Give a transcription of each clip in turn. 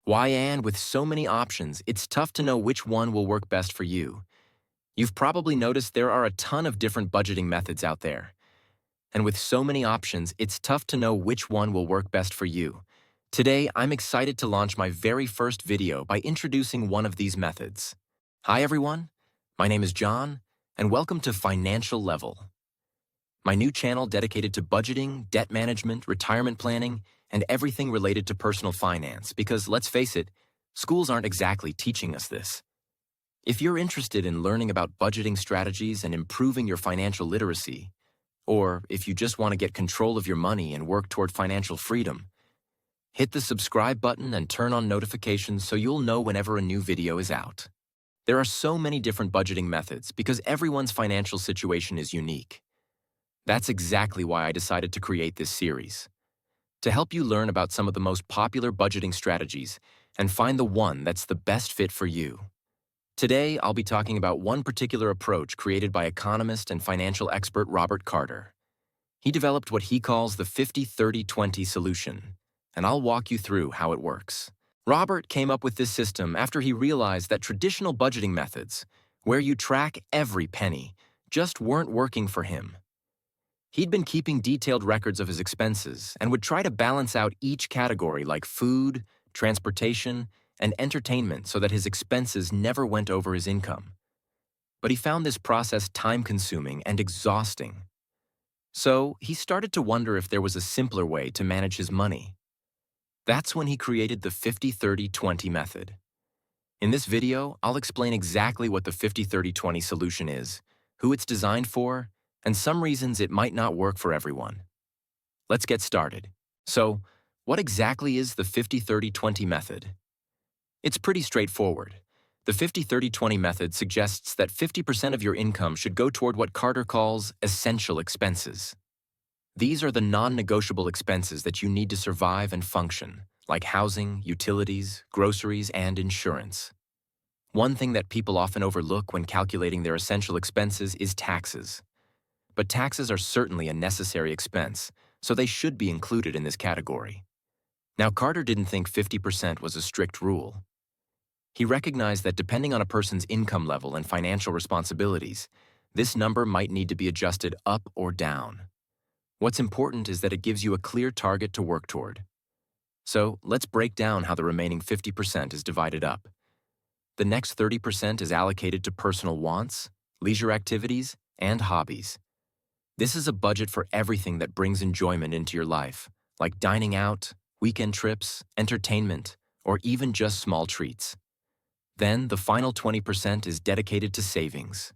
Why, and with so many options, it's tough to know which one will work best for you. You've probably noticed there are a ton of different budgeting methods out there. And with so many options, it's tough to know which one will work best for you. Today, I'm excited to launch my very first video by introducing one of these methods. Hi everyone, my name is John, and welcome to Financial Level, my new channel dedicated to budgeting, debt management, retirement planning, and everything related to personal finance because, let's face it, schools aren't exactly teaching us this. If you're interested in learning about budgeting strategies and improving your financial literacy, or if you just want to get control of your money and work toward financial freedom, hit the subscribe button and turn on notifications so you'll know whenever a new video is out. There are so many different budgeting methods because everyone's financial situation is unique. That's exactly why I decided to create this series, to help you learn about some of the most popular budgeting strategies and find the one that's the best fit for you. Today, I'll be talking about one particular approach created by economist and financial expert Robert Carter. He developed what he calls the 50-30-20 solution, and I'll walk you through how it works. Robert came up with this system after he realized that traditional budgeting methods, where you track every penny, just weren't working for him. He'd been keeping detailed records of his expenses and would try to balance out each category like food, transportation, and entertainment so that his expenses never went over his income. But he found this process time-consuming and exhausting. So he started to wonder if there was a simpler way to manage his money. That's when he created the 50-30-20 method. In this video, I'll explain exactly what the 50-30-20 solution is, who it's designed for, and some reasons it might not work for everyone. Let's get started. So, what exactly is the 50-30-20 method? It's pretty straightforward. The 50-30-20 method suggests that 50% of your income should go toward what Carter calls essential expenses. These are the non-negotiable expenses that you need to survive and function, like housing, utilities, groceries, and insurance. One thing that people often overlook when calculating their essential expenses is taxes. But taxes are certainly a necessary expense, so they should be included in this category. Now, Carter didn't think 50% was a strict rule. He recognized that depending on a person's income level and financial responsibilities, this number might need to be adjusted up or down. What's important is that it gives you a clear target to work toward. So, let's break down how the remaining 50% is divided up. The next 30% is allocated to personal wants, leisure activities, and hobbies. This is a budget for everything that brings enjoyment into your life, like dining out, weekend trips, entertainment, or even just small treats. Then, the final 20% is dedicated to savings.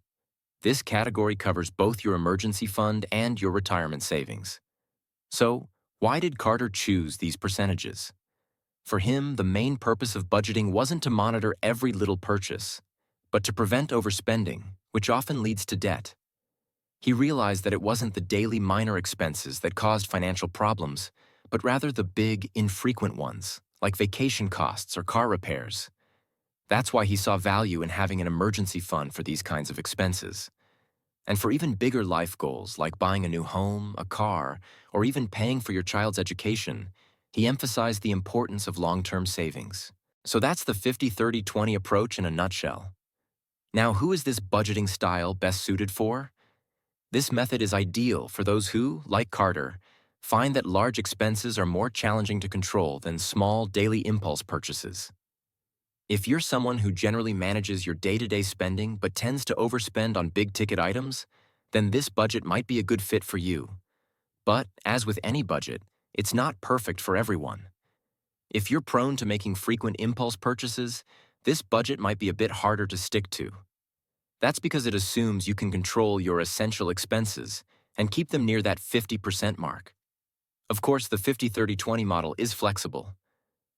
This category covers both your emergency fund and your retirement savings. So, why did Carter choose these percentages? For him, the main purpose of budgeting wasn't to monitor every little purchase, but to prevent overspending, which often leads to debt. He realized that it wasn't the daily minor expenses that caused financial problems, but rather the big, infrequent ones, like vacation costs or car repairs. That's why he saw value in having an emergency fund for these kinds of expenses. And for even bigger life goals, like buying a new home, a car, or even paying for your child's education, he emphasized the importance of long-term savings. So that's the 50-30-20 approach in a nutshell. Now, who is this budgeting style best suited for? This method is ideal for those who, like Carter, find that large expenses are more challenging to control than small daily impulse purchases. If you're someone who generally manages your day-to-day spending but tends to overspend on big-ticket items, then this budget might be a good fit for you. But, as with any budget, it's not perfect for everyone. If you're prone to making frequent impulse purchases, this budget might be a bit harder to stick to. That's because it assumes you can control your essential expenses and keep them near that 50% mark. Of course, the 50-30-20 model is flexible.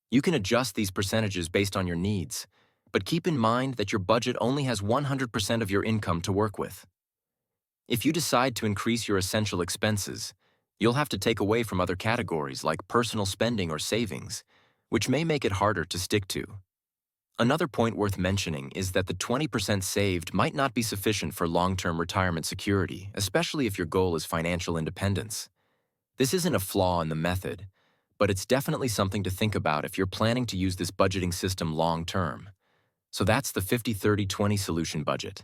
You can adjust these percentages based on your needs, but keep in mind that your budget only has 100% of your income to work with. If you decide to increase your essential expenses, you'll have to take away from other categories like personal spending or savings, which may make it harder to stick to. Another point worth mentioning is that the 20% saved might not be sufficient for long-term retirement security, especially if your goal is financial independence. This isn't a flaw in the method, but it's definitely something to think about if you're planning to use this budgeting system long term. So that's the 50-30-20 solution budget.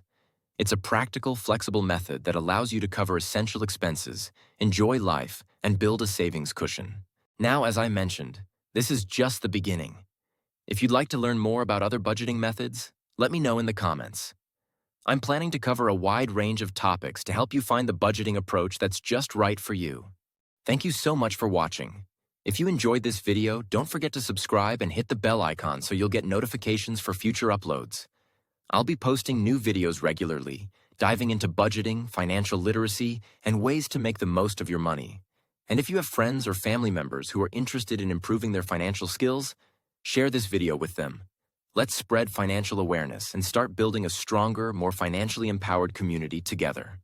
It's a practical, flexible method that allows you to cover essential expenses, enjoy life, and build a savings cushion. Now, as I mentioned, this is just the beginning. If you'd like to learn more about other budgeting methods, let me know in the comments. I'm planning to cover a wide range of topics to help you find the budgeting approach that's just right for you. Thank you so much for watching. If you enjoyed this video, don't forget to subscribe and hit the bell icon so you'll get notifications for future uploads. I'll be posting new videos regularly, diving into budgeting, financial literacy, and ways to make the most of your money. And if you have friends or family members who are interested in improving their financial skills, share this video with them. Let's spread financial awareness and start building a stronger, more financially empowered community together.